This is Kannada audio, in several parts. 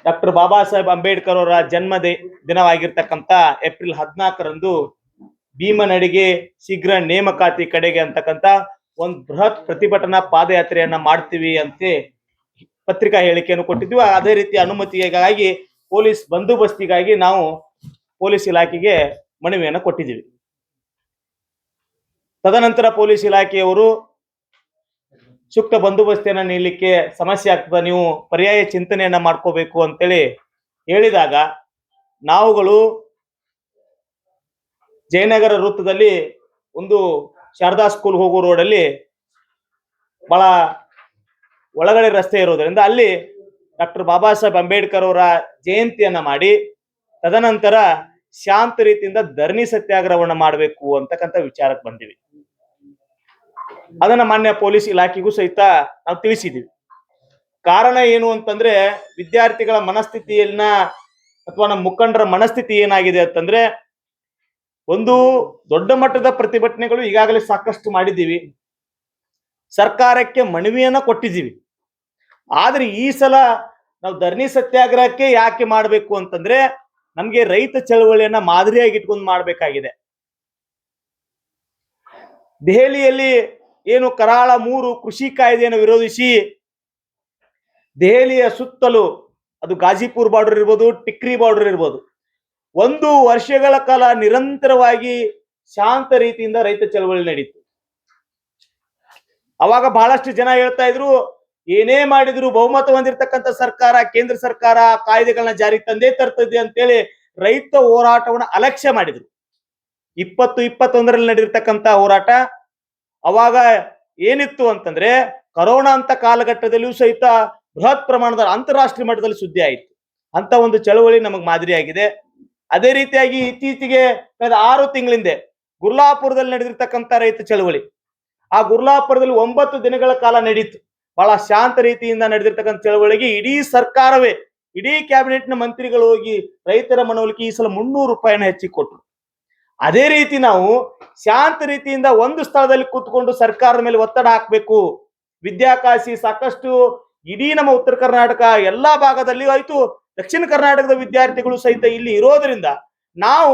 ಡಾಕ್ಟರ್ ಬಾಬಾ ಸಾಹೇಬ್ ಅಂಬೇಡ್ಕರ್ ಅವರ ದಿನವಾಗಿರ್ತಕ್ಕಂಥ ಏಪ್ರಿಲ್ 14ರಂದು ಭೀಮನಡಿಗೆ ಶೀಘ್ರ ನೇಮಕಾತಿ ಕಡೆಗೆ ಅಂತಕ್ಕಂಥ ಒಂದು ಬೃಹತ್ ಪ್ರತಿಭಟನಾ ಪಾದಯಾತ್ರೆಯನ್ನ ಮಾಡ್ತೀವಿ ಅಂತ ಪತ್ರಿಕಾ ಹೇಳಿಕೆಯನ್ನು ಕೊಟ್ಟಿದ್ವಿ. ಅದೇ ರೀತಿ ಅನುಮತಿಗಾಗಿ ಪೊಲೀಸ್ ಬಂದೋಬಸ್ತಿಗಾಗಿ ನಾವು ಪೊಲೀಸ್ ಇಲಾಖೆಗೆ ಮನವಿಯನ್ನು ಕೊಟ್ಟಿದ್ದೀವಿ. ತದನಂತರ ಪೊಲೀಸ್ ಇಲಾಖೆಯವರು ಸೂಕ್ತ ಬಂದೋಬಸ್ತಿಯನ್ನ ನೀಡಲಿಕ್ಕೆ ಸಮಸ್ಯೆ ಆಗ್ತದೆ, ನೀವು ಪರ್ಯಾಯ ಚಿಂತನೆಯನ್ನ ಮಾಡ್ಕೋಬೇಕು ಅಂತೇಳಿ ಹೇಳಿದಾಗ ನಾವುಗಳು ಜಯನಗರ ವೃತ್ತದಲ್ಲಿ ಒಂದು ಶಾರದಾ ಸ್ಕೂಲ್ ಹೋಗೋ ರೋಡಲ್ಲಿ ಬಹಳ ಒಳಗಡೆ ರಸ್ತೆ ಇರೋದ್ರಿಂದ ಅಲ್ಲಿ ಡಾಕ್ಟರ್ ಬಾಬಾ ಸಾಹೇಬ್ ಅಂಬೇಡ್ಕರ್ ಅವರ ಜಯಂತಿಯನ್ನ ಮಾಡಿ ತದನಂತರ ಶಾಂತ ರೀತಿಯಿಂದ ಧರಣಿ ಸತ್ಯಾಗ್ರಹವನ್ನ ಮಾಡಬೇಕು ಅಂತಕ್ಕಂಥ ವಿಚಾರಕ್ಕೆ ಬಂದಿವಿ. ಅದನ್ನ ಮಾನ್ಯ ಪೊಲೀಸ್ ಇಲಾಖೆಗೂ ಸಹಿತ ನಾವು ತಿಳಿಸಿದ್ದೀವಿ. ಕಾರಣ ಏನು ಅಂತಂದ್ರೆ ವಿದ್ಯಾರ್ಥಿಗಳ ಮನಸ್ಥಿತಿಯನ್ನ ಅಥವಾ ನಮ್ಮ ಮುಖಂಡರ ಮನಸ್ಥಿತಿ ಏನಾಗಿದೆ ಅಂತಂದ್ರೆ, ಒಂದು ದೊಡ್ಡ ಮಟ್ಟದ ಪ್ರತಿಭಟನೆಗಳು ಈಗಾಗಲೇ ಸಾಕಷ್ಟು ಮಾಡಿದ್ದೀವಿ, ಸರ್ಕಾರಕ್ಕೆ ಮನವಿಯನ್ನ ಕೊಟ್ಟಿದ್ದೀವಿ. ಆದ್ರೆ ಈ ಸಲ ನಾವು ಧರಣಿ ಸತ್ಯಾಗ್ರಹಕ್ಕೆ ಯಾಕೆ ಮಾಡಬೇಕು ಅಂತಂದ್ರೆ, ನಮ್ಗೆ ರೈತ ಚಳವಳಿಯನ್ನ ಮಾದರಿಯಾಗಿ ಇಟ್ಕೊಂಡು ಮಾಡಬೇಕಾಗಿದೆ. ದೆಹಲಿಯಲ್ಲಿ ಏನು ಕರಾಳ 3 ಕೃಷಿ ಕಾಯ್ದೆಯನ್ನು ವಿರೋಧಿಸಿ ದೆಹಲಿಯ ಸುತ್ತಲೂ, ಅದು ಗಾಜಿಪುರ್ ಬಾರ್ಡರ್ ಇರ್ಬೋದು, ಟಿಕ್ರಿ ಬಾರ್ಡರ್ ಇರ್ಬೋದು, 1 ವರ್ಷಗಳ ಕಾಲ ನಿರಂತರವಾಗಿ ಶಾಂತ ರೀತಿಯಿಂದ ರೈತ ಚಳವಳಿ ನಡೀತು. ಅವಾಗ ಬಹಳಷ್ಟು ಜನ ಹೇಳ್ತಾ ಇದ್ರು, ಏನೇ ಮಾಡಿದ್ರು ಬಹುಮತ ಹೊಂದಿರತಕ್ಕಂಥ ಸರ್ಕಾರ, ಕೇಂದ್ರ ಸರ್ಕಾರ ಕಾಯ್ದೆಗಳನ್ನ ಜಾರಿಗೆ ತಂದೇ ತರ್ತದೆ ಅಂತೇಳಿ ರೈತ ಹೋರಾಟವನ್ನು ಅಲಕ್ಷ್ಯ ಮಾಡಿದ್ರು. 2021ರಲ್ಲಿ ನಡೆದಿರ್ತಕ್ಕಂಥ ಹೋರಾಟ ಅವಾಗ ಏನಿತ್ತು ಅಂತಂದ್ರೆ, ಕರೋನಾ ಅಂತ ಕಾಲಘಟ್ಟದಲ್ಲಿಯೂ ಸಹಿತ ಬೃಹತ್ ಪ್ರಮಾಣದ ಅಂತಾರಾಷ್ಟ್ರೀಯ ಮಟ್ಟದಲ್ಲಿ ಸುದ್ದಿ ಆಯಿತು. ಅಂತ ಒಂದು ಚಳವಳಿ ನಮಗೆ ಮಾದರಿಯಾಗಿದೆ. ಅದೇ ರೀತಿಯಾಗಿ ಇತ್ತೀಚೆಗೆ 6 ತಿಂಗಳಿಂದ ಗುರ್ಲಾಪುರದಲ್ಲಿ ನಡೆದಿರ್ತಕ್ಕಂಥ ರೈತ ಚಳವಳಿ, ಆ ಗುರ್ಲಾಪುರದಲ್ಲಿ 9 ದಿನಗಳ ಕಾಲ ನಡೀತು. ಬಹಳ ಶಾಂತ ರೀತಿಯಿಂದ ನಡೆದಿರ್ತಕ್ಕಂಥ ಚಳವಳಿಗೆ ಇಡೀ ಸರ್ಕಾರವೇ, ಇಡೀ ಕ್ಯಾಬಿನೆಟ್ನ ಮಂತ್ರಿಗಳು ಹೋಗಿ ರೈತರ ಮನವೊಲಿಕೆ ಈ ಸಲ 300 ರೂಪಾಯಿನ ಹೆಚ್ಚಿಗೆ ಕೊಟ್ಟರು. ಅದೇ ರೀತಿ ನಾವು ಶಾಂತ ರೀತಿಯಿಂದ ಒಂದು ಸ್ಥಳದಲ್ಲಿ ಕೂತ್ಕೊಂಡು ಸರ್ಕಾರದ ಮೇಲೆ ಒತ್ತಡ ಹಾಕಬೇಕು. ವಿದ್ಯಾಕಾಶಿ ಸಾಕಷ್ಟು ಇಡೀ ನಮ್ಮ ಉತ್ತರ ಕರ್ನಾಟಕ ಎಲ್ಲಾ ಭಾಗದಲ್ಲಿ ಆಯ್ತು, ದಕ್ಷಿಣ ಕರ್ನಾಟಕದ ವಿದ್ಯಾರ್ಥಿಗಳು ಸಹಿತ ಇಲ್ಲಿ ಇರೋದ್ರಿಂದ ನಾವು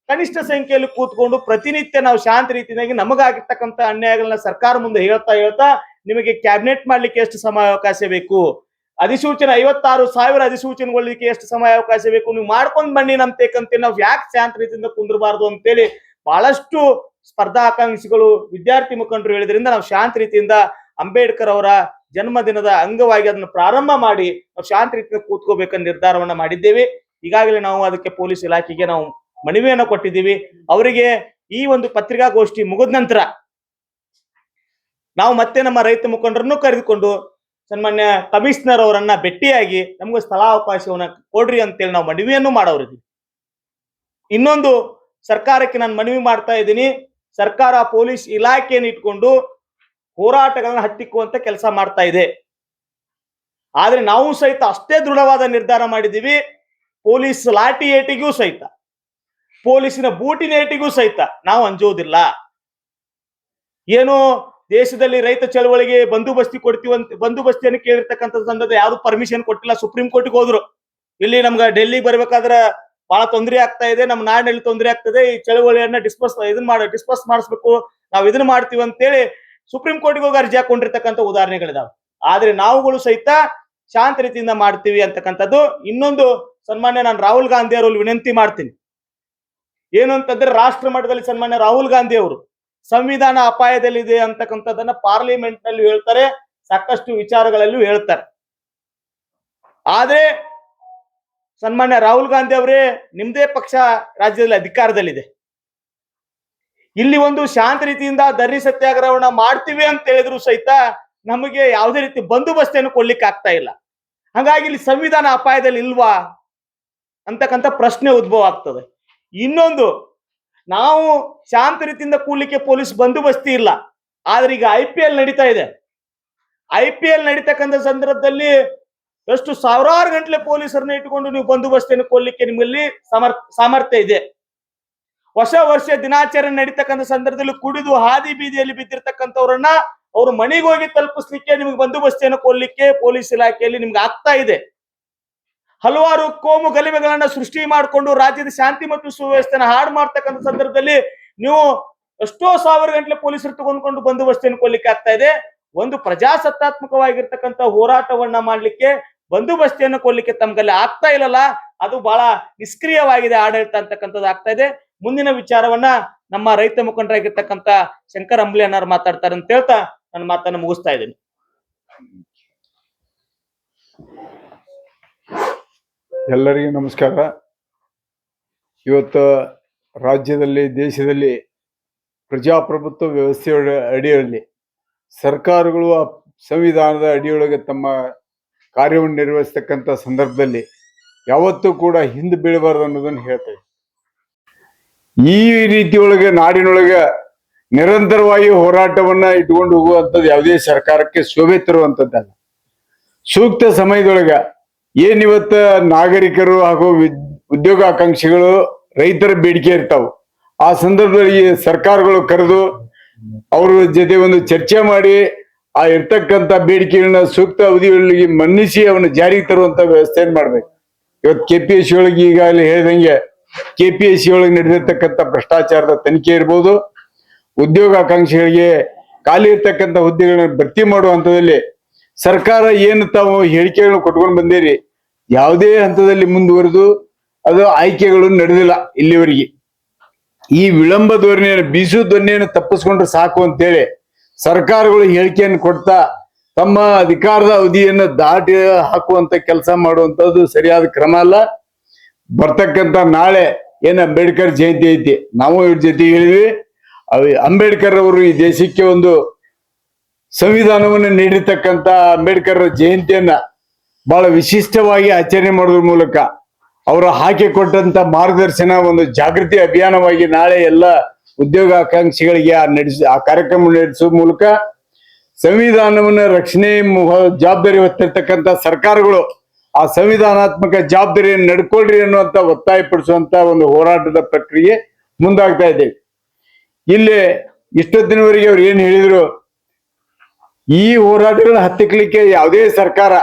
ಕನಿಷ್ಠ ಸಂಖ್ಯೆಯಲ್ಲಿ ಕೂತ್ಕೊಂಡು ಪ್ರತಿನಿತ್ಯ ನಾವು ಶಾಂತ ರೀತಿಯಾಗಿ ನಮಗಾಗಿರ್ತಕ್ಕಂಥ ಅನ್ಯಾಯಗಳನ್ನ ಸರ್ಕಾರ ಮುಂದೆ ಹೇಳ್ತಾ ನಿಮಗೆ ಕ್ಯಾಬಿನೆಟ್ ಮಾಡ್ಲಿಕ್ಕೆ ಎಷ್ಟು ಸಮಯಾವಕಾಶ ಬೇಕು, ಅಧಿಸೂಚನೆ 56,000 ಅಧಿಸೂಚನೆಗೊಳ್ಳಿಕ್ಕೆ ಎಷ್ಟು ಸಮಯಾವಕಾಶ ಬೇಕು, ನೀವು ಮಾಡ್ಕೊಂಡ್ ಬನ್ನಿ ನಮ್ತೇಕಂತೆ, ನಾವು ಯಾಕೆ ಶಾಂತ ರೀತಿಯಿಂದ ಕುಂದ್ರಬಾರ್ದು ಅಂತೇಳಿ ಬಹಳಷ್ಟು ಸ್ಪರ್ಧಾಕಾಂಕ್ಷಿಗಳು, ವಿದ್ಯಾರ್ಥಿ ಮುಖಂಡರು ಹೇಳಿದ್ರಿಂದ ನಾವು ಶಾಂತ ರೀತಿಯಿಂದ ಅಂಬೇಡ್ಕರ್ ಅವರ ಜನ್ಮದಿನದ ಅಂಗವಾಗಿ ಅದನ್ನು ಪ್ರಾರಂಭ ಮಾಡಿ ನಾವು ಶಾಂತ ರೀತಿಯಿಂದ ಕೂತ್ಕೋಬೇಕಂತ ನಿರ್ಧಾರವನ್ನ ಮಾಡಿದ್ದೇವೆ. ಈಗಾಗಲೇ ನಾವು ಅದಕ್ಕೆ ಪೊಲೀಸ್ ಇಲಾಖೆಗೆ ನಾವು ಮನವಿಯನ್ನ ಕೊಟ್ಟಿದ್ದೀವಿ. ಅವರಿಗೆ ಈ ಒಂದು ಪತ್ರಿಕಾಗೋಷ್ಠಿ ಮುಗಿದ ನಂತರ ನಾವು ಮತ್ತೆ ನಮ್ಮ ರೈತ ಮುಖಂಡರನ್ನು ಕರೆದುಕೊಂಡು ಸನ್ಮಾನ್ಯ ಕಮಿಷನರ್ ಅವರನ್ನ ಭೇಟಿಯಾಗಿ ನಮಗೂ ಸ್ಥಳಾವಕಾಶವನ್ನ ಕೊಡ್ರಿ ಅಂತೇಳಿ ನಾವು ಮನವಿಯನ್ನು ಮಾಡೋರಿದ್ದೀವಿ. ಇನ್ನೊಂದು ಸರ್ಕಾರಕ್ಕೆ ನಾನು ಮನವಿ ಮಾಡ್ತಾ ಇದ್ದೀನಿ, ಸರ್ಕಾರ ಪೊಲೀಸ್ ಇಲಾಖೆಯನ್ನು ಇಟ್ಕೊಂಡು ಹೋರಾಟಗಳನ್ನ ಹತ್ತಿಕ್ಕುವಂತ ಕೆಲಸ ಮಾಡ್ತಾ ಇದೆ. ಆದ್ರೆ ನಾವು ಸಹಿತ ಅಷ್ಟೇ ದೃಢವಾದ ನಿರ್ಧಾರ ಮಾಡಿದ್ದೀವಿ, ಪೊಲೀಸ್ ಲಾಠಿ ಏಟಿಗೂ ಸಹಿತ, ಪೊಲೀಸಿನ ಬೂಟಿನ ಏಟಿಗೂ ಸಹಿತ ನಾವು ಅಂಜೋದಿಲ್ಲ. ಏನು ದೇಶದಲ್ಲಿ ರೈತ ಚಳವಳಿಗೆ ಬಂದೋಬಸ್ತಿಯನ್ನು ಕೇಳಿರ್ತಕ್ಕಂಥ ಸಂದರ್ಭ ಯಾರು ಪರ್ಮಿಷನ್ ಕೊಟ್ಟಿಲ್ಲ, ಸುಪ್ರೀಂ ಕೋರ್ಟ್ಗೆ ಹೋದ್ರು. ಇಲ್ಲಿ ನಮ್ಗೆ ಡೆಲ್ಲಿಗೆ ಬರ್ಬೇಕಾದ್ರೆ ಬಹಳ ತೊಂದರೆ ಆಗ್ತಾ ಇದೆ, ನಮ್ಮ ನಾಡಿನಲ್ಲಿ ತೊಂದರೆ ಆಗ್ತದೆ, ಈ ಚಳವಳಿಯನ್ನ ಡಿಸ್ಪಸ್ ಮಾಡಿಸ್ಬೇಕು, ನಾವು ಇದನ್ನ ಮಾಡ್ತೀವಿ ಅಂತೇಳಿ ಸುಪ್ರೀಂ ಕೋರ್ಟ್ಗೆ ಹೋಗಿ ಅರ್ಜಿ ಹಾಕೊಂಡಿರ್ತಕ್ಕಂಥ ಉದಾಹರಣೆಗಳಿದಾವೆ. ಆದ್ರೆ ನಾವುಗಳು ಸಹಿತ ಶಾಂತ ರೀತಿಯಿಂದ ಮಾಡ್ತೀವಿ ಅಂತಕ್ಕಂಥದ್ದು. ಇನ್ನೊಂದು ಸನ್ಮಾನ್ಯ ನಾನು ರಾಹುಲ್ ಗಾಂಧಿ ಅವರಲ್ಲಿ ವಿನಂತಿ ಮಾಡ್ತೀನಿ, ಏನು ಅಂತಂದ್ರೆ ರಾಷ್ಟ್ರ ಮಟ್ಟದಲ್ಲಿ ಸನ್ಮಾನ್ಯ ರಾಹುಲ್ ಗಾಂಧಿ ಅವರು ಸಂವಿಧಾನ ಅಪಾಯದಲ್ಲಿದೆ ಅಂತಕ್ಕಂಥದ್ದನ್ನ ಪಾರ್ಲಿಮೆಂಟ್ ನಲ್ಲಿ ಹೇಳ್ತಾರೆ, ಸಾಕಷ್ಟು ವಿಚಾರಗಳಲ್ಲೂ ಹೇಳ್ತಾರೆ. ಆದ್ರೆ ಸನ್ಮಾನ್ಯ ರಾಹುಲ್ ಗಾಂಧಿ ಅವರೇ, ನಿಮ್ದೇ ಪಕ್ಷ ರಾಜ್ಯದಲ್ಲಿ ಅಧಿಕಾರದಲ್ಲಿದೆ, ಇಲ್ಲಿ ಒಂದು ಶಾಂತ ರೀತಿಯಿಂದ ಧರಣಿ ಸತ್ಯಾಗ್ರಹವನ್ನ ಮಾಡ್ತೀವಿ ಅಂತ ಹೇಳಿದ್ರು ಸಹಿತ ನಮಗೆ ಯಾವುದೇ ರೀತಿ ಬಂದೋಬಸ್ತಿಯನ್ನು ಕೊಡ್ಲಿಕ್ಕೆ ಆಗ್ತಾ ಇಲ್ಲ. ಹಾಗಾಗಿ ಇಲ್ಲಿ ಸಂವಿಧಾನ ಅಪಾಯದಲ್ಲಿ ಇಲ್ವಾ ಅಂತಕ್ಕಂಥ ಪ್ರಶ್ನೆ ಉದ್ಭವ ಆಗ್ತದೆ. ಇನ್ನೊಂದು, ನಾವು ಶಾಂತ ರೀತಿಯಿಂದ ಕೂಡ್ಲಿಕ್ಕೆ ಪೊಲೀಸ್ ಬಂದೋಬಸ್ತಿ ಇಲ್ಲ, ಆದ್ರೆ ಈಗ IPL ನಡೀತಾ ಇದೆ. IPL ನಡೀತಕ್ಕಂಥ ಸಂದರ್ಭದಲ್ಲಿ ಎಷ್ಟು ಸಾವಿರಾರು ಗಂಟಲೆ ಪೊಲೀಸರನ್ನ ಇಟ್ಟುಕೊಂಡು ನೀವು ಬಂದೋಬಸ್ತಿಯನ್ನು ಕೊಡ್ಲಿಕ್ಕೆ ನಿಮ್ಮಲ್ಲಿ ಸಾಮರ್ಥ್ಯ ಇದೆ. ಹೊಸ ವರ್ಷ ದಿನಾಚರಣೆ ನಡೀತಕ್ಕಂಥ ಸಂದರ್ಭದಲ್ಲಿ ಕುಡಿದು ಹಾದಿ ಬೀದಿಯಲ್ಲಿ ಬಿದ್ದಿರ್ತಕ್ಕಂಥವ್ರನ್ನ ಅವ್ರ ಮನೆಗೆ ಹೋಗಿ ತಲುಪಿಸ್ಲಿಕ್ಕೆ ನಿಮ್ಗೆ ಬಂದೋಬಸ್ತಿಯನ್ನು ಕೊಡ್ಲಿಕ್ಕೆ ಪೊಲೀಸ್ ಇಲಾಖೆಯಲ್ಲಿ ನಿಮ್ಗೆ ಆಗ್ತಾ ಇದೆ. ಹಲವಾರು ಕೋಮು ಗಲಭೆಗಳನ್ನ ಸೃಷ್ಟಿ ಮಾಡಿಕೊಂಡು ರಾಜ್ಯದ ಶಾಂತಿ ಮತ್ತು ಸುವ್ಯವಸ್ಥೆನ ಹಾಳು ಮಾಡ್ತಕ್ಕಂಥ ಸಂದರ್ಭದಲ್ಲಿ ನೀವು ಎಷ್ಟೋ ಸಾವಿರ ಗಂಟಲೆ ಪೊಲೀಸರು ತಗೊಂಡ್ಕೊಂಡು ಬಂದೋಬಸ್ತಿಯನ್ನು ಕೊಡ್ಲಿಕ್ಕೆ ಆಗ್ತಾ ಇದೆ. ಒಂದು ಪ್ರಜಾಸತ್ತಾತ್ಮಕವಾಗಿರ್ತಕ್ಕಂಥ ಹೋರಾಟವನ್ನ ಮಾಡ್ಲಿಕ್ಕೆ ಬಂದೋಬಸ್ತಿಯನ್ನು ಕೊಡ್ಲಿಕ್ಕೆ ತಮ್ಗಲ್ಲಿ ಆಗ್ತಾ ಇಲ್ಲಲ್ಲ, ಅದು ಬಹಳ ನಿಷ್ಕ್ರಿಯವಾಗಿದೆ ಆಡಳಿತ ಅಂತಕ್ಕಂಥದ್ದು ಆಗ್ತಾ ಇದೆ. ಮುಂದಿನ ವಿಚಾರವನ್ನ ನಮ್ಮ ರೈತ ಮುಖಂಡರಾಗಿರ್ತಕ್ಕಂಥ ಶಂಕರ್ ಅಂಬ್ಲಿ ಅನ್ನಾರು ಮಾತಾಡ್ತಾರೆ ಅಂತ ಹೇಳ್ತಾ ನನ್ನ ಮಾತನ್ನು ಮುಗಿಸ್ತಾ ಇದ್ದೀನಿ. ಎಲ್ಲರಿಗೂ ನಮಸ್ಕಾರ. ಇವತ್ತು ರಾಜ್ಯದಲ್ಲಿ ದೇಶದಲ್ಲಿ ಪ್ರಜಾಪ್ರಭುತ್ವ ವ್ಯವಸ್ಥೆಯ ಅಡಿಯಲ್ಲಿ ಸರ್ಕಾರಗಳು ಸಂವಿಧಾನದ ಅಡಿಯೊಳಗೆ ತಮ್ಮ ಕಾರ್ಯವನ್ನು ನಿರ್ವಹಿಸ್ತಕ್ಕಂಥ ಸಂದರ್ಭದಲ್ಲಿ ಯಾವತ್ತೂ ಕೂಡ ಹಿಂದೆ ಬೀಳಬಾರ್ದು ಅನ್ನೋದನ್ನು ಹೇಳ್ತೇವೆ. ಈ ರೀತಿಯೊಳಗೆ ನಾಡಿನೊಳಗೆ ನಿರಂತರವಾಗಿ ಹೋರಾಟವನ್ನ ಇಟ್ಕೊಂಡು ಹೋಗುವಂಥದ್ದು ಯಾವುದೇ ಸರ್ಕಾರಕ್ಕೆ ಶೋಭೆ ತರುವಂಥದ್ದಲ್ಲ. ಸೂಕ್ತ ಸಮಯದೊಳಗೆ ಏನಿವತ್ತ ನಾಗರಿಕರು ಹಾಗೂ ಉದ್ಯೋಗಾಕಾಂಕ್ಷಿಗಳು ರೈತರ ಬೇಡಿಕೆ ಇರ್ತಾವ, ಆ ಸಂದರ್ಭದಲ್ಲಿ ಸರ್ಕಾರಗಳು ಕರೆದು ಅವ್ರ ಜೊತೆ ಒಂದು ಚರ್ಚೆ ಮಾಡಿ ಆ ಇರ್ತಕ್ಕಂಥ ಬೇಡಿಕೆಗಳನ್ನ ಸೂಕ್ತ ಅವಧಿಗಳಿಗೆ ಮನ್ನಿಸಿ ಅವನ್ನ ಜಾರಿಗೆ ತರುವಂತ ವ್ಯವಸ್ಥೆಯನ್ನು ಮಾಡ್ಬೇಕು. ಇವತ್ತು KPSC ಒಳಗೆ ಈಗಾಗಲೇ ಹೇಳಿದಂಗೆ KPSC ಒಳಗೆ ನಡೆದಿರ್ತಕ್ಕಂಥ ಭ್ರಷ್ಟಾಚಾರದ ತನಿಖೆ ಇರ್ಬೋದು, ಉದ್ಯೋಗಾಕಾಂಕ್ಷಿಗಳಿಗೆ ಖಾಲಿ ಇರ್ತಕ್ಕಂಥ ಹುದ್ದೆಗಳನ್ನ ಭರ್ತಿ ಮಾಡುವ ಹಂತದಲ್ಲಿ ಸರ್ಕಾರ ಏನು ತಾವು ಹೇಳಿಕೆಗಳನ್ನು ಕೊಟ್ಕೊಂಡು ಬಂದಿರಿ, ಯಾವುದೇ ಹಂತದಲ್ಲಿ ಮುಂದುವರೆದು ಅದು ಆಯ್ಕೆಗಳು ನಡೆದಿಲ್ಲ ಇಲ್ಲಿವರೆಗೆ. ಈ ವಿಳಂಬ ಧೋರಣೆಯನ್ನು ಬೀಸು ಧ್ವನಿಯನ್ನು ತಪ್ಪಿಸ್ಕೊಂಡ್ರೆ ಸಾಕು ಅಂತೇಳಿ ಸರ್ಕಾರಗಳು ಹೇಳಿಕೆಯನ್ನು ಕೊಡ್ತಾ ತಮ್ಮ ಅಧಿಕಾರದ ಅವಧಿಯನ್ನು ದಾಟಿ ಹಾಕುವಂತ ಕೆಲಸ ಮಾಡುವಂತದ್ದು ಸರಿಯಾದ ಕ್ರಮ ಅಲ್ಲ. ಬರ್ತಕ್ಕಂಥ ನಾಳೆ ಏನ್ ಅಂಬೇಡ್ಕರ್ ಜಯಂತಿ ಐತಿ, ನಾವು ಇವ್ರ ಜೊತೆ ಹೇಳಿದ್ವಿ. ಅಂಬೇಡ್ಕರ್ ಅವರು ಈ ದೇಶಕ್ಕೆ ಒಂದು ಸಂವಿಧಾನವನ್ನು ನೀಡಿರ್ತಕ್ಕಂಥ ಅಂಬೇಡ್ಕರ್ ಜಯಂತಿಯನ್ನ ಬಹಳ ವಿಶಿಷ್ಟವಾಗಿ ಆಚರಣೆ ಮಾಡೋದ್ರ ಮೂಲಕ ಅವರು ಹಾಕಿ ಕೊಟ್ಟಂತ ಮಾರ್ಗದರ್ಶನ ಒಂದು ಜಾಗೃತಿ ಅಭಿಯಾನವಾಗಿ ನಾಳೆ ಎಲ್ಲ ಉದ್ಯೋಗಾಕಾಂಕ್ಷಿಗಳಿಗೆ ಆ ಕಾರ್ಯಕ್ರಮ ನಡೆಸುವ ಮೂಲಕ ಸಂವಿಧಾನವನ್ನ ರಕ್ಷಣೆ ಜವಾಬ್ದಾರಿ ಹೊತ್ತಿರ್ತಕ್ಕಂಥ ಸರ್ಕಾರಗಳು ಆ ಸಂವಿಧಾನಾತ್ಮಕ ಜವಾಬ್ದಾರಿಯನ್ನು ನಡ್ಕೊಳ್ರಿ ಅನ್ನುವಂತ ಒತ್ತಾಯ ಪಡಿಸುವಂತ ಒಂದು ಹೋರಾಟದ ಪ್ರಕ್ರಿಯೆ ಮುಂದಾಗ್ತಾ ಇದ್ದೇವೆ. ಇಲ್ಲಿ ಇಷ್ಟೊತ್ತಿನವರೆಗೆ ಅವ್ರು ಏನ್ ಹೇಳಿದ್ರು, ಈ ಹೋರಾಟಗಳನ್ನ ಹತ್ತಿಕ್ಲಿಕ್ಕೆ ಯಾವುದೇ ಸರ್ಕಾರ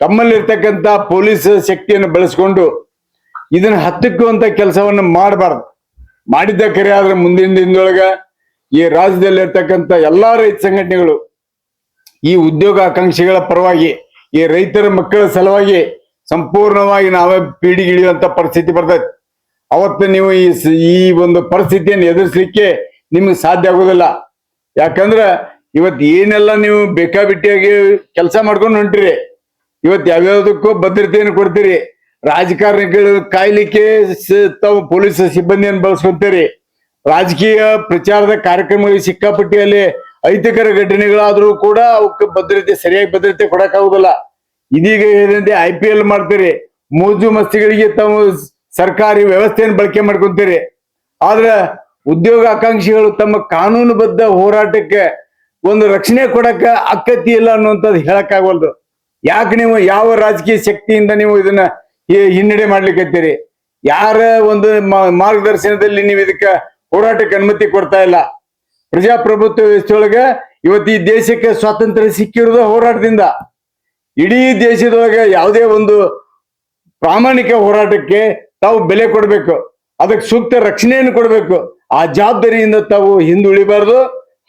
ತಮ್ಮಲ್ಲಿರ್ತಕ್ಕಂಥ ಪೊಲೀಸ್ ಶಕ್ತಿಯನ್ನು ಬಳಸ್ಕೊಂಡು ಇದನ್ನ ಹತ್ತಿಕ್ಕುವಂತ ಕೆಲಸವನ್ನು ಮಾಡಬಾರ್ದು. ಮಾಡಿದ್ದ ಕರೆ ಆದ್ರೆ ಮುಂದಿನ ದಿನದೊಳಗ ಈ ರಾಜ್ಯದಲ್ಲಿರ್ತಕ್ಕಂಥ ಎಲ್ಲಾ ರೈತ ಸಂಘಟನೆಗಳು ಈ ಉದ್ಯೋಗಾಕಾಂಕ್ಷಿಗಳ ಪರವಾಗಿ, ಈ ರೈತರ ಮಕ್ಕಳ ಸಲುವಾಗಿ ಸಂಪೂರ್ಣವಾಗಿ ನಾವೇ ಪೀಡಿಗಿಳಿಯುವಂತ ಪರಿಸ್ಥಿತಿ ಬರ್ತೈತಿ. ಅವತ್ತು ನೀವು ಈ ಒಂದು ಪರಿಸ್ಥಿತಿಯನ್ನು ಎದುರಿಸಲಿಕ್ಕೆ ನಿಮ್ಗೆ ಸಾಧ್ಯ ಆಗೋದಿಲ್ಲ. ಯಾಕಂದ್ರ ಇವತ್ತು ಏನೆಲ್ಲ ನೀವು ಬೇಕಾಬಿಟ್ಟಿಯಾಗಿ ಕೆಲಸ ಮಾಡ್ಕೊಂಡು ಹೊಂಟಿರಿ, ಇವತ್ತು ಯಾವ್ಯಾವ್ದಕ್ಕೂ ಭದ್ರತೆಯನ್ನು ಕೊಡ್ತೀರಿ, ರಾಜಕಾರಣಿಗಳು ಕಾಯ್ಲಿಕ್ಕೆ ತಾವು ಪೊಲೀಸ್ ಸಿಬ್ಬಂದಿಯನ್ನು ಬಳಸ್ಕೊಂತೀರಿ, ರಾಜಕೀಯ ಪ್ರಚಾರದ ಕಾರ್ಯಕ್ರಮಗಳಿಗೆ ಸಿಕ್ಕಾಪಟ್ಟಿಯಲ್ಲಿ ಅಹಿತಕರ ಘಟನೆಗಳಾದ್ರೂ ಕೂಡ ಅವಕ್ಕೆ ಭದ್ರತೆ ಸರಿಯಾಗಿ ಭದ್ರತೆ ಕೊಡಕ್ಕಾಗುದಿಲ್ಲ. ಇದೀಗ ಹೇಳಿದಂತೆ IPL ಮಾಡ್ತೀರಿ, ಮೋಜು ಮಸ್ತಿಗಳಿಗೆ ತಾವು ಸರ್ಕಾರಿ ವ್ಯವಸ್ಥೆಯನ್ನು ಬಳಕೆ ಮಾಡ್ಕೊಂತೀರಿ. ಆದ್ರೆ ಉದ್ಯೋಗಾಕಾಂಕ್ಷಿಗಳು ತಮ್ಮ ಕಾನೂನುಬದ್ಧ ಹೋರಾಟಕ್ಕೆ ಒಂದು ರಕ್ಷಣೆ ಕೊಡಕ್ಕ ಅಕ್ಕತಿ ಇಲ್ಲ ಅನ್ನುವಂಥದ್ದು ಹೇಳಕ್ಕಾಗವಲ್ದು. ಯಾಕೆ ನೀವು ಯಾವ ರಾಜಕೀಯ ಶಕ್ತಿಯಿಂದ ನೀವು ಇದನ್ನ ಹಿನ್ನಡೆ ಮಾಡ್ಲಿಕ್ಕತ್ತೀರಿ? ಯಾರ ಒಂದು ಮಾರ್ಗದರ್ಶನದಲ್ಲಿ ನೀವು ಇದಕ್ಕೆ ಹೋರಾಟಕ್ಕೆ ಅನುಮತಿ ಕೊಡ್ತಾ ಇಲ್ಲ? ಪ್ರಜಾಪ್ರಭುತ್ವ ವ್ಯವಸ್ಥೆಯೊಳಗ ಇವತ್ತು ಈ ದೇಶಕ್ಕೆ ಸ್ವಾತಂತ್ರ್ಯ ಸಿಕ್ಕಿರೋದು ಹೋರಾಟದಿಂದ. ಇಡೀ ದೇಶದೊಳಗೆ ಯಾವುದೇ ಒಂದು ಪ್ರಾಮಾಣಿಕ ಹೋರಾಟಕ್ಕೆ ತಾವು ಬೆಲೆ ಕೊಡ್ಬೇಕು, ಅದಕ್ಕೆ ಸೂಕ್ತ ರಕ್ಷಣೆಯನ್ನು ಕೊಡ್ಬೇಕು. ಆ ಜವಾಬ್ದಾರಿಯಿಂದ ತಾವು ಹಿಂದುಳಿಬಾರ್ದು.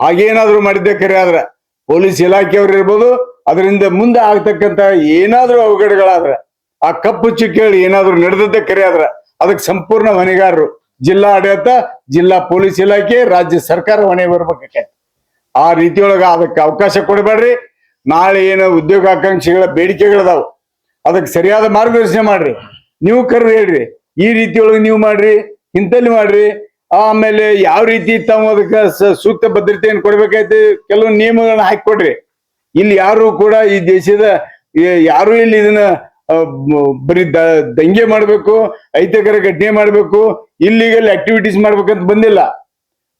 ಹಾಗೇನಾದ್ರೂ ಮಾಡಿದ್ದೆ ಕರೆ ಆದ್ರೆ ಪೊಲೀಸ್ ಇಲಾಖೆಯವರು ಇರ್ಬೋದು, ಅದರಿಂದ ಮುಂದೆ ಆಗ್ತಕ್ಕಂತ ಏನಾದ್ರೂ ಅವಘಡಗಳಾದ್ರೆ, ಆ ಕಪ್ಪು ಚುಕ್ಕಿಗಳು ಏನಾದ್ರೂ ನಡೆದದ್ದೇ ಕರೆ ಆದ್ರೆ ಅದಕ್ಕೆ ಸಂಪೂರ್ಣ ಹೊಣೆಗಾರರು ಜಿಲ್ಲಾ ಆಡಳಿತ, ಜಿಲ್ಲಾ ಪೊಲೀಸ್ ಇಲಾಖೆ, ರಾಜ್ಯ ಸರ್ಕಾರ ಹೊಣೆ ಬರ್ಬೇಕಾಗತ್ತೆ. ಆ ರೀತಿಯೊಳಗ ಅದಕ್ಕೆ ಅವಕಾಶ ಕೊಡಬೇಡ್ರಿ. ನಾಳೆ ಏನು ಉದ್ಯೋಗಾಕಾಂಕ್ಷಿಗಳ ಬೇಡಿಕೆಗಳದಾವು ಅದಕ್ಕೆ ಸರಿಯಾದ ಮಾರ್ಗದರ್ಶನ ಮಾಡ್ರಿ. ನೀವು ಕರ್ರಿ ಹೇಳ್ರಿ, ಈ ರೀತಿಯೊಳಗೆ ನೀವು ಮಾಡ್ರಿ, ಇಂತಲ್ಲಿ ಮಾಡ್ರಿ. ಆಮೇಲೆ ಯಾವ ರೀತಿ ತಾವು ಅದಕ್ಕೆ ಸೂಕ್ತ ಭದ್ರತೆಯನ್ನು ಕೊಡ್ಬೇಕಾಯ್ತು, ಕೆಲವು ನಿಯಮಗಳನ್ನ ಹಾಕಿಕೊಡ್ರಿ. ಇಲ್ಲಿ ಯಾರು ಕೂಡ ಈ ದೇಶದ ಯಾರು ಇಲ್ಲಿ ಇದನ್ನ ಬರೀ ದಂಗೆ ಮಾಡ್ಬೇಕು, ಅಹಿತಕರ ಘಟನೆ ಮಾಡ್ಬೇಕು, ಇಲ್ಲಿಗಲ್ ಆಕ್ಟಿವಿಟೀಸ್ ಮಾಡ್ಬೇಕಂತ ಬಂದಿಲ್ಲ.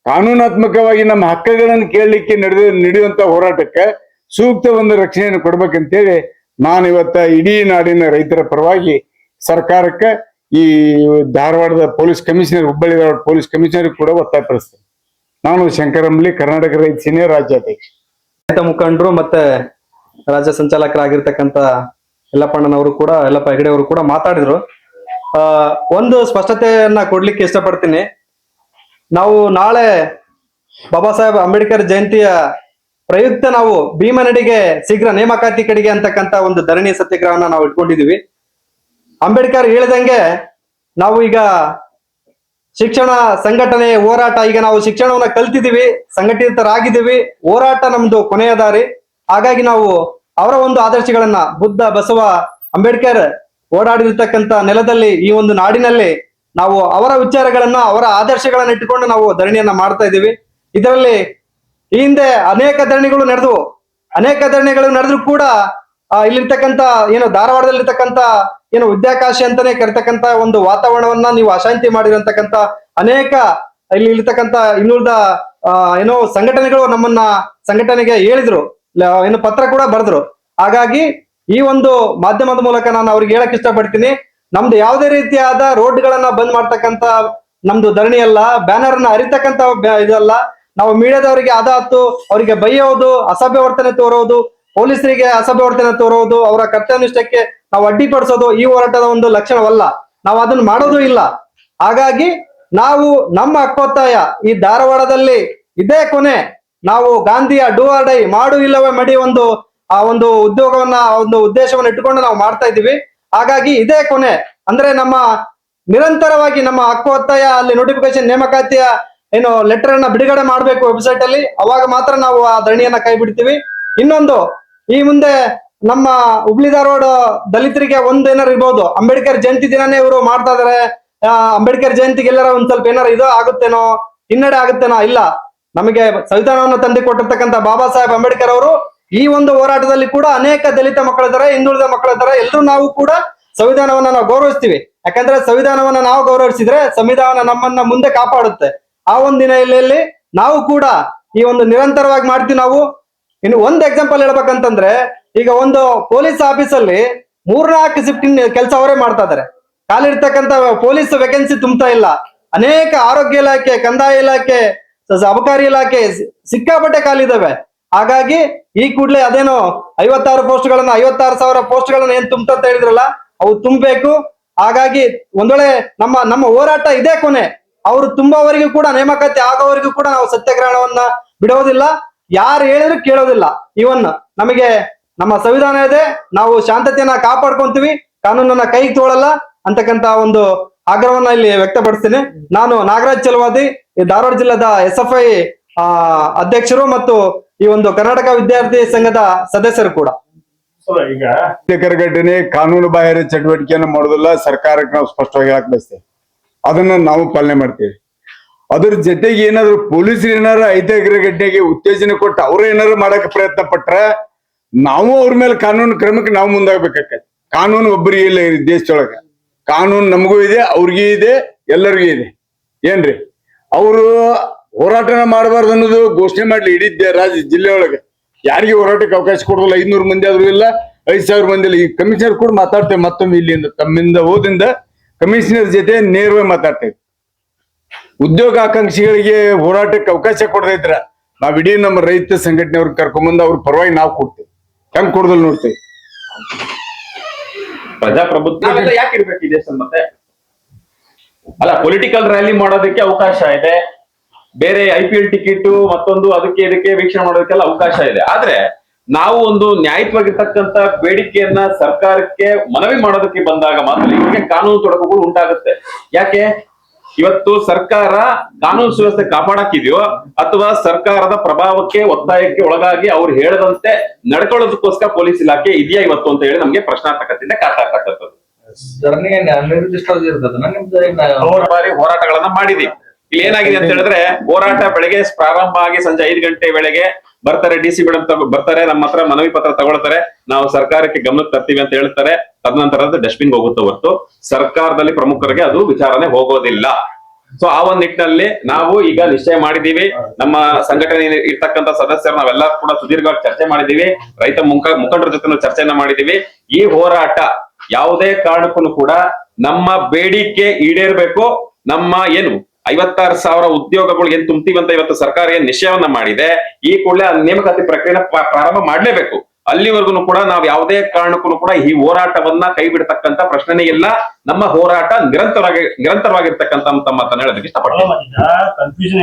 ಕಾನೂನಾತ್ಮಕವಾಗಿ ನಮ್ಮ ಹಕ್ಕುಗಳನ್ನು ಕೇಳಲಿಕ್ಕೆ ನಡೆಯುವಂತ ಹೋರಾಟಕ್ಕೆ ಸೂಕ್ತ ಒಂದು ರಕ್ಷಣೆಯನ್ನು ಕೊಡ್ಬೇಕಂತೇಳಿ ನಾನು ಇವತ್ತ ಇಡೀ ನಾಡಿನ ರೈತರ ಪರವಾಗಿ ಸರ್ಕಾರಕ್ಕೆ, ಈ ಧಾರವಾಡದ police commissioner, Hubballi Dharwad police commissioner ಕೂಡ ಒತ್ತಾಯಪಡಿಸ್ತೇನೆ. ನಾನು ಶಂಕರ್ ಅಂಬ್ಲಿ, ಕರ್ನಾಟಕ ರೈತ ಸೇನೆ ರಾಜ್ಯಾಧ್ಯಕ್ಷ. ರೈತ ಮುಖಂಡರು ಮತ್ತೆ ರಾಜ್ಯ ಸಂಚಾಲಕರಾಗಿರ್ತಕ್ಕಂಥ ಯಲ್ಲಪ್ಪ ಹೆಗಡೆ ಅವರು ಕೂಡ ಮಾತಾಡಿದ್ರು. ಒಂದು ಸ್ಪಷ್ಟತೆಯನ್ನ ಕೊಡ್ಲಿಕ್ಕೆ ಇಷ್ಟಪಡ್ತೀನಿ. ನಾವು ನಾಳೆ ಬಾಬಾ ಸಾಹೇಬ್ ಅಂಬೇಡ್ಕರ್ ಜಯಂತಿಯ ಪ್ರಯುಕ್ತ ನಾವು ಭೀಮನಡಿಗೆ ಶೀಘ್ರ ನೇಮಕಾತಿ ಕಡೆಗೆ ಅಂತಕ್ಕಂತ ಒಂದು ಧರಣಿ ಸತ್ಯಾಗ್ರಹವನ್ನ ನಾವು ಇಟ್ಕೊಂಡಿದೀವಿ. ಅಂಬೇಡ್ಕರ್ ಹೇಳಿದಂಗೆ ನಾವು ಈಗ ಶಿಕ್ಷಣ ಸಂಘಟನೆ ಹೋರಾಟ, ಈಗ ನಾವು ಶಿಕ್ಷಣವನ್ನ ಕಲ್ತಿದೀವಿ, ಸಂಘಟಿತರಾಗಿದ್ದೀವಿ, ಹೋರಾಟ ನಮ್ದು ಕೊನೆಯ ದಾರಿ. ಹಾಗಾಗಿ ನಾವು ಅವರ ಒಂದು ಆದರ್ಶಗಳನ್ನ, ಬುದ್ಧ, ಬಸವ, ಅಂಬೇಡ್ಕರ್ ಓಡಾಡಿರ್ತಕ್ಕಂಥ ನೆಲದಲ್ಲಿ, ಈ ಒಂದು ನಾಡಿನಲ್ಲಿ ನಾವು ಅವರ ವಿಚಾರಗಳನ್ನ, ಅವರ ಆದರ್ಶಗಳನ್ನ ಇಟ್ಟುಕೊಂಡು ನಾವು ಧರಣಿಯನ್ನ ಮಾಡ್ತಾ ಇದ್ದೀವಿ. ಇದರಲ್ಲಿ ಈ ಹಿಂದೆ ಅನೇಕ ಧರಣಿಗಳು ನಡೆದ್ರು ಕೂಡ ಇಲ್ಲಿರ್ತಕ್ಕಂಥ ಏನು ಧಾರವಾಡದಲ್ಲಿರ್ತಕ್ಕಂಥ ಏನು ವಿದ್ಯಾಕಾಶಿ ಅಂತಾನೆ ಕರಿತಕ್ಕಂತ ಒಂದು ವಾತಾವರಣವನ್ನ ನೀವು ಅಶಾಂತಿ ಮಾಡಿರಂತಕ್ಕಂತ ಅನೇಕ ಇಲ್ಲಿ ಇರ್ತಕ್ಕಂಥ ಇನ್ನುಳಿದ ಏನೋ ಸಂಘಟನೆಗಳು ನಮ್ಮನ್ನ ಸಂಘಟನೆಗೆ ಹೇಳಿದ್ರು, ಏನು ಪತ್ರ ಕೂಡ ಬರೆದ್ರು. ಹಾಗಾಗಿ ಈ ಒಂದು ಮಾಧ್ಯಮದ ಮೂಲಕ ನಾನು ಅವ್ರಿಗೆ ಹೇಳಕ್ ಇಷ್ಟಪಡ್ತೀನಿ, ನಮ್ದು ಯಾವುದೇ ರೀತಿಯಾದ ರೋಡ್ಗಳನ್ನ ಬಂದ್ ಮಾಡ್ತಕ್ಕಂತ ನಮ್ದು ಧರಣಿ ಅಲ್ಲ, ಬ್ಯಾನರ್ ನ ಹರಿತಕ್ಕಂತ ಇದಲ್ಲ. ನಾವು ಮೀಡಿಯಾದವರಿಗೆ ಆದಾತು ಅವರಿಗೆ ಬೈಯೋದು, ಅಸಭ್ಯ ವರ್ತನೆ ತೋರೋದು, ಪೊಲೀಸರಿಗೆ ಅಸಭ್ಯ ವರ್ತನೆ ತೋರೋದು, ಅವರ ಕರ್ತವ್ಯನಿಷ್ಠಕ್ಕೆ ನಾವು ಅಡ್ಡಿಪಡಿಸೋದು ಈ ಹೋರಾಟದ ಒಂದು ಲಕ್ಷಣವಲ್ಲ. ನಾವು ಅದನ್ನ ಮಾಡೋದು ಇಲ್ಲ. ಹಾಗಾಗಿ ನಾವು ನಮ್ಮ ಹಕ್ಕೊತ್ತಾಯ ಈ ಧಾರವಾಡದಲ್ಲಿ ಇದೇ ಕೊನೆ. ನಾವು ಗಾಂಧಿಯ ಡೂ ಆರ್ ಡೈ, ಮಾಡು ಇಲ್ಲವೇ ಮಡಿ ಒಂದು ಒಂದು ಉದ್ಯೋಗವನ್ನ, ಒಂದು ಉದ್ದೇಶವನ್ನ ಇಟ್ಟುಕೊಂಡು ನಾವು ಮಾಡ್ತಾ ಇದ್ದೀವಿ. ಹಾಗಾಗಿ ಇದೇ ಕೊನೆ. ಅಂದ್ರೆ ನಮ್ಮ ನಿರಂತರವಾಗಿ ನಮ್ಮ ಹಕ್ಕೊತ್ತಾಯ ಅಲ್ಲಿ ನೋಟಿಫಿಕೇಶನ್ ನೇಮಕಾತಿಯ ಏನು ಲೆಟರ್ ಅನ್ನ ಬಿಡುಗಡೆ ಮಾಡಬೇಕು ವೆಬ್ಸೈಟ್ ಅಲ್ಲಿ, ಅವಾಗ ಮಾತ್ರ ನಾವು ಆ ಧರಣಿಯನ್ನ ಕೈ ಬಿಡ್ತೀವಿ. ಇನ್ನೊಂದು, ಈ ಮುಂದೆ ನಮ್ಮ ಹುಬ್ಳಿ ಧಾರವಾಡ ದಲಿತರಿಗೆ ಏನಾರು ಇರ್ಬೋದು, ಅಂಬೇಡ್ಕರ್ ಜಯಂತಿ ದಿನಾನೇ ಇವರು ಮಾಡ್ತಾ ಇದಾರೆ, ಅಂಬೇಡ್ಕರ್ ಜಯಂತಿಗೆ ಎಲ್ಲಾರ ಒಂದ್ ಸ್ವಲ್ಪ ಏನಾರು ಇದು ಆಗುತ್ತೇನೋ, ಹಿನ್ನಡೆ ಆಗುತ್ತೇನೋ, ಇಲ್ಲ. ನಮಗೆ ಸಂವಿಧಾನವನ್ನು ತಂದು ಕೊಟ್ಟಿರ್ತಕ್ಕಂಥ ಬಾಬಾ ಸಾಹೇಬ್ ಅಂಬೇಡ್ಕರ್ ಅವರು ಈ ಒಂದು ಹೋರಾಟದಲ್ಲಿ ಕೂಡ ಅನೇಕ ದಲಿತ ಮಕ್ಕಳಿದ್ದಾರೆ, ಹಿಂದುಳಿದ ಮಕ್ಕಳಿದ್ದಾರೆ. ಎಲ್ಲರೂ ನಾವು ಕೂಡ ಸಂವಿಧಾನವನ್ನ ನಾವು ಗೌರವಿಸ್ತೀವಿ. ಯಾಕಂದ್ರೆ ಸಂವಿಧಾನವನ್ನ ನಾವು ಗೌರವಿಸಿದ್ರೆ ಸಂವಿಧಾನ ನಮ್ಮನ್ನ ಮುಂದೆ ಕಾಪಾಡುತ್ತೆ. ಆ ಒಂದು ಹಿನ್ನೆಲೆಯಲ್ಲಿ ನಾವು ಕೂಡ ಈ ಒಂದು ನಿರಂತರವಾಗಿ ಮಾಡ್ತೀವಿ. ನಾವು ಇನ್ನು ಒಂದು ಎಕ್ಸಾಂಪಲ್ ಹೇಳ್ಬೇಕಂತಂದ್ರೆ, ಈಗ ಒಂದು ಪೊಲೀಸ್ ಆಫೀಸಲ್ಲಿ 3-4 ಶಿಫ್ಟಿಂಗ್ ಕೆಲಸ ಅವರೇ ಮಾಡ್ತಾ ಇದಾರೆ. ಖಾಲಿರ್ತಕ್ಕಂಥ ಪೊಲೀಸ್ ವೇಕೆನ್ಸಿ ತುಂಬತಾ ಇಲ್ಲ. ಅನೇಕ ಆರೋಗ್ಯ ಇಲಾಖೆ, ಕಂದಾಯ ಇಲಾಖೆ, ಅಬಕಾರಿ ಇಲಾಖೆ ಸಿಕ್ಕಾಪಟ್ಟೆ ಖಾಲಿ ಇದಾವೆ. ಹಾಗಾಗಿ ಈ ಕೂಡಲೇ ಅದೇನೋ 56,000 ಪೋಸ್ಟ್ಗಳನ್ನ ಏನ್ ತುಂಬತ ಅಂತ ಹೇಳಿದ್ರಲ್ಲ, ಅವು ತುಂಬಬೇಕು. ಹಾಗಾಗಿ ಒಂದೊಳ್ಳೆ ನಮ್ಮ ಹೋರಾಟ ಇದೇ ಕೊನೆ. ಅವರು ತುಂಬವರೆಗೂ ಕೂಡ, ನೇಮಕಾತಿ ಆಗೋವರೆಗೂ ಕೂಡ ನಾವು ಸತ್ಯಾಗ್ರಹವನ್ನ ಬಿಡೋದಿಲ್ಲ. ಯಾರು ಹೇಳಿದ್ರು ಕೇಳೋದಿಲ್ಲ. ಇವನ್ ನಮಗೆ ನಮ್ಮ ಸಂವಿಧಾನ ಇದೆ, ನಾವು ಶಾಂತತೆಯನ್ನ ಕಾಪಾಡ್ಕೊಂತೀವಿ, ಕಾನೂನನ್ನ ಕೈಗೆ ತಗೊಳ್ಳಲ್ಲ ಅಂತಕ್ಕಂತ ಒಂದು ಆಗ್ರಹವನ್ನ ಇಲ್ಲಿ ವ್ಯಕ್ತಪಡಿಸ್ತೇನೆ. ನಾನು ನಾಗರಾಜ್ ಚಲವಾದಿ, ಈ ಧಾರವಾಡ ಜಿಲ್ಲೆದ SFI ಅಧ್ಯಕ್ಷರು ಮತ್ತು ಈ ಒಂದು ಕರ್ನಾಟಕ ವಿದ್ಯಾರ್ಥಿ ಸಂಘದ ಸದಸ್ಯರು ಕೂಡ. ಈಗ ಘಟನೆ ಕಾನೂನು ಬಾಹಿರ ಚಟುವಟಿಕೆಯನ್ನು ಮಾಡೋದಿಲ್ಲ, ಸರ್ಕಾರಕ್ಕೆ ನಾವು ಸ್ಪಷ್ಟವಾಗಿ ಹೇಳಕ್ ಬಯಸ್ತೇವೆ. ಅದನ್ನ ನಾವು ಪಾಲನೆ ಮಾಡ್ತೇವೆ. ಅದ್ರ ಜೊತೆಗೆ ಏನಾದ್ರು ಪೊಲೀಸರು ಏನಾರು ಐತಿಹಾಸಿಕ ಘಟನೆಗೆ ಉತ್ತೇಜನ ಕೊಟ್ಟು ಅವ್ರು ಏನಾರು ಮಾಡಕ್ ಪ್ರಯತ್ನ ಪಟ್ರ ನಾವು ಅವ್ರ ಮೇಲೆ ಕಾನೂನು ಕ್ರಮಕ್ಕೆ ನಾವು ಮುಂದಾಗಬೇಕಾಗತ್ತೆ. ಕಾನೂನು ಒಬ್ಬರಿಗೆ ಇಲ್ಲ ಈ ದೇಶದೊಳಗ. ಕಾನೂನು ನಮಗೂ ಇದೆ, ಅವ್ರಿಗೂ ಇದೆ, ಎಲ್ಲರಿಗೂ ಇದೆ. ಏನ್ರಿ, ಅವರು ಹೋರಾಟನ ಮಾಡಬಾರ್ದು ಅನ್ನೋದು ಘೋಷಣೆ ಮಾಡ್ಲಿ ಇಡೀ ಜಿಲ್ಲೆ ಒಳಗೆ. ಯಾರಿಗೆ ಹೋರಾಟಕ್ಕೆ ಅವಕಾಶ ಕೊಡೋದಿಲ್ಲ. 500 ಮಂದಿ ಆದ್ರೂ ಇಲ್ಲ, 5,000 ಮಂದಿ ಇಲ್ಲ. ಈ ಕಮಿಷನರ್ ಕೂಡ ಮಾತಾಡ್ತೇವೆ ಮತ್ತೊಮ್ಮೆ ಇಲ್ಲಿಂದ, ತಮ್ಮಿಂದ ಹೋದಿಂದ ಕಮಿಷನರ್ ಜೊತೆ ನೇರವಾಗಿ ಮಾತಾಡ್ತೇವೆ. ಉದ್ಯೋಗ ಆಕಾಂಕ್ಷಿಗಳಿಗೆ ಹೋರಾಟಕ್ಕೆ ಅವಕಾಶ ಕೊಡದೇ ಇದ್ರ ನಾವ್ ಇಡೀ ನಮ್ಮ ರೈತ ಸಂಘಟನೆಯವ್ರಿಗೆ ಕರ್ಕೊಂಡ್ಬಂದು ಅವ್ರ ಪರವಾಗಿ ನಾವು ಕೊಡ್ತೇವೆ. ಹೆಂಗ್ ಕೊಡೋದಲ್ಲ ನೋಡ್ತೇವೆ. ಪ್ರಜಾಪ್ರಭುತ್ವ ಯಾಕೆ ಇರ್ಬೇಕು ಈ ದೇಶದ? ಮತ್ತೆ ಅಲ್ಲ, ಪೊಲಿಟಿಕಲ್ ರ್ಯಾಲಿ ಮಾಡೋದಕ್ಕೆ ಅವಕಾಶ ಇದೆ, ಬೇರೆ IPL ಟಿಕೆಟ್ ಮತ್ತೊಂದು ಅದಕ್ಕೆ ಇದಕ್ಕೆ ವೀಕ್ಷಣೆ ಮಾಡೋದಕ್ಕೆಲ್ಲ ಅವಕಾಶ ಇದೆ. ಆದ್ರೆ ನಾವು ಒಂದು ನ್ಯಾಯವಾಗಿರ್ತಕ್ಕಂತ ಬೇಡಿಕೆಯನ್ನ ಸರ್ಕಾರಕ್ಕೆ ಮನವಿ ಮಾಡೋದಕ್ಕೆ ಬಂದಾಗ ಮಾತ್ರ ಇವರಿಗೆ ಕಾನೂನು ತೊಡಕುಗಳು ಉಂಟಾಗುತ್ತೆ. ಯಾಕೆ? ಇವತ್ತು ಸರ್ಕಾರ ಕಾನೂನು ಸುವ್ಯವಸ್ಥೆ ಕಾಪಾಡಕ್ಕಿದೆಯೋ ಅಥವಾ ಸರ್ಕಾರದ ಪ್ರಭಾವಕ್ಕೆ, ಒತ್ತಾಯಕ್ಕೆ ಒಳಗಾಗಿ ಅವ್ರು ಹೇಳದಂತೆ ನಡ್ಕೊಳ್ಳೋದಕ್ಕೋಸ್ಕರ ಪೊಲೀಸ್ ಇಲಾಖೆ ಇದೆಯಾ ಇವತ್ತು ಅಂತ ಹೇಳಿ ನಮ್ಗೆ ಪ್ರಶ್ನಾರ್ಥಕತೆಯಿಂದ ಕಾಡ್ತಕ್ಕಂಥದ್ದು. ಬಾರಿ ಹೋರಾಟಗಳನ್ನ ಮಾಡಿದೀವಿ. ಇಲ್ಲಿ ಏನಾಗಿದೆ ಅಂತ ಹೇಳಿದ್ರೆ, ಹೋರಾಟ ಬೆಳಗ್ಗೆ ಪ್ರಾರಂಭ ಆಗಿ ಸಂಜೆ 5 ಗಂಟೆ ವೇಳೆಗೆ ಬರ್ತಾರೆ, DC ಮೇಡಮ್ ಬರ್ತಾರೆ, ನಮ್ಮ ಹತ್ರ ಮನವಿ ಪತ್ರ ತಗೊಳ್ತಾರೆ, ನಾವು ಸರ್ಕಾರಕ್ಕೆ ಗಮನಕ್ಕೆ ತರ್ತೀವಿ ಅಂತ ಹೇಳ್ತಾರೆ. ತದನಂತರ ಅದು ಡಸ್ಟ್ಬಿನ್ ಹೋಗುತ್ತೆ ಹೊರತು ಸರ್ಕಾರದಲ್ಲಿ ಪ್ರಮುಖರಿಗೆ ಅದು ವಿಚಾರಣೆ ಹೋಗೋದಿಲ್ಲ. ಸೊ ಆ ಒಂದ್ ನಿಟ್ಟಿನಲ್ಲಿ ನಾವು ಈಗ ನಿಶ್ಚಯ ಮಾಡಿದೀವಿ. ನಮ್ಮ ಸಂಘಟನೆ ಇರ್ತಕ್ಕಂಥ ಸದಸ್ಯರು ನಾವೆಲ್ಲ ಕೂಡ ಸುದೀರ್ಘವಾಗಿ ಚರ್ಚೆ ಮಾಡಿದೀವಿ. ರೈತ ಮುಖಂಡರ ಜೊತೆ ಚರ್ಚೆಯನ್ನ ಮಾಡಿದೀವಿ. ಈ ಹೋರಾಟ ಯಾವುದೇ ಕಾರಣಕ್ಕೂ ಕೂಡ ನಮ್ಮ ಬೇಡಿಕೆ ಈಡೇರ್ಬೇಕು. ನಮ್ಮ ಏನು 56,000 ಉದ್ಯೋಗಗಳು ಏನ್ ತುಂಬ್ತೀವಿ ಅಂತ ಇವತ್ತು ಸರ್ಕಾರ ಏನ್ ನಿಶ್ಚಯವನ್ನ ಮಾಡಿದೆ, ಈ ಕೂಡಲೇ ನೇಮಕಾತಿ ಪ್ರಕ್ರಿಯೆ ಪ್ರಾರಂಭ ಮಾಡ್ಲೇಬೇಕು. ಅಲ್ಲಿವರೆಗೂ ಕೂಡ ನಾವು ಯಾವುದೇ ಕಾರಣಕ್ಕೂ ಕೂಡ ಈ ಹೋರಾಟವನ್ನ ಕೈ ಬಿಡ್ತಕ್ಕಂತ ಪ್ರಶ್ನೆನೇ ಇಲ್ಲ. ನಮ್ಮ ಹೋರಾಟ ನಿರಂತರವಾಗಿರ್ತಕ್ಕಂತ ಮಾತನ್ನ ಹೇಳೋದಕ್ಕೆ ಇಷ್ಟಪಡ್ತೀನಿ. ಕನ್ಫ್ಯೂಷನ್